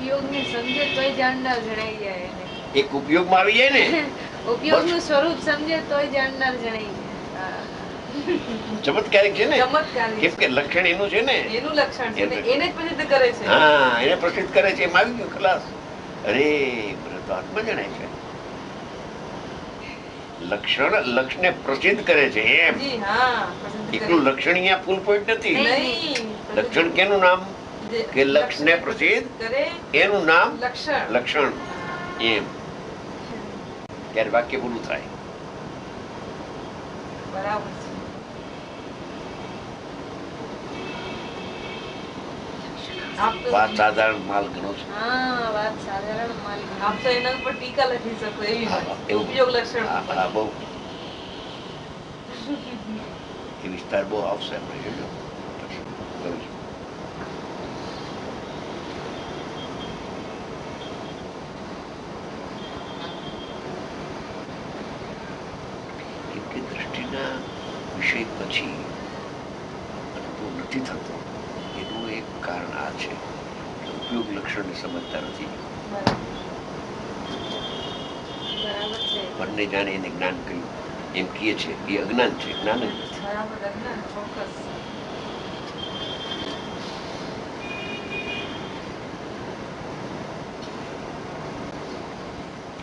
ઉપયોગને સમજે તોય જાણનાર જણાઈ જાય એને. એક ઉપયોગમાં આવી જાય ને ઉપયોગનું સ્વરૂપ સમજે તોય જાણનાર જણાઈ જાય. ચમત્કારિક છે ને, ચમત્કારિક કેમ કે લક્ષણ એનું છે ને, એનું લક્ષણ છે ને, એને જ પ્રસિદ્ધ કરે છે. હા એને પ્રસિદ્ધ કરે છે. એમ આવી ગયું ખલાસ. અરે મને તો આત્મા જણાય છે. લક્ષણ લક્ષને પ્રસિદ્ધ કરે છે એમ. જી હા, પ્રસિદ્ધ કરે. એકલું લક્ષણ અહીંયા ફૂલ પોઈન્ટ નથી. નહીં, લક્ષણ કેનું નામ? જે કે લક્ષને પ્રસિદ્ધ કરે એનું નામ લક્ષણ. લક્ષણ. એમ ત્યારે વાક્ય પૂરું થાય. બરાબર છે. આપ તો વાત સાધારણ માલ ગણો છો. હા, વાત સાધારણ માલિક. આપ તો એના ઉપર ટીકા લખી શકો એવી વાત. એવું. ઉપયોગ લક્ષણ હા, ઉપર. હા, બહુ એ વિસ્તાર બહુ આવશે આપણે જોજો. કરું છું. કેમ કે દ્રષ્ટિના વિષય પછી અનુભવ નથી થતો એનું એક કારણ આ છે કે ઉપયોગ લક્ષણને સમજતા નથી. બરાબર. બરાબર છે. બંને જાણે એને જ્ઞાન કહ્યું એમ કહે છે એ અજ્ઞાન છે, જ્ઞાન જ નથી. બરાબર, અજ્ઞાન, ચોક્કસ.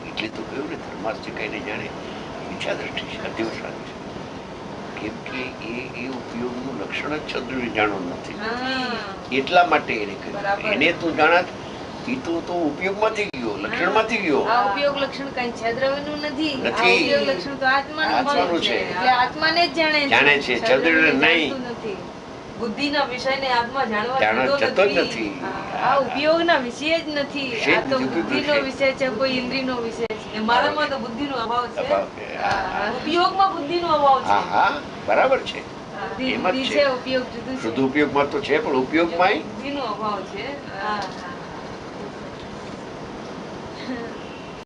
એટલે તો કહ્યું ને ધર્માર્થ કહીને જાણે મિથ્યા દ્રષ્ટિ છે, અધ્યવસાની છે. કેમ કે એ ઉપયોગનું લક્ષણ જ છદ્રુને જાણવું નથી. હા. એટલા માટે એને કહ્યું બરાબર. એને તું જાણત એ તો ઉપયોગમાંથી ગયો, લક્ષણમાંથી ગયો. આ ઉપયોગ લક્ષણ કઈ છદ્રવનું નથી. આ નથી. ઉપયોગ લક્ષણ તો આત્માનું આત્માનું છે. છે. એટલે આત્માને જ જાણે જાણે છે, છદ્રને નહીં. જાણતું નથી. બુદ્ધિના વિષયને આત્મા જાણવા જાણવા જતો જતો જ નથી. નથી. આ ઉપયોગના વિષય જ નથી. વિષય જ આ તો નથી, બુદ્ધિનો ઉપયોગનો વિષય છે, કોઈ ઇન્દ્રિયનો વિષય છે. એ મારામાં તો બુદ્ધિનો અભાવ છે. અભાવ છે. હા, ઉપયોગમાં બુદ્ધિનો અભાવ છે. હા, હા, બરાબર છે. બુદ્ધિ એમ જ બુદ્ધિ છે. છે, ઉપયોગ જુદું શુદ્ધ છે. ઉપયોગમાં તો છે પણ ઉપયોગમાં બુદ્ધિનો અભાવ છે. હા.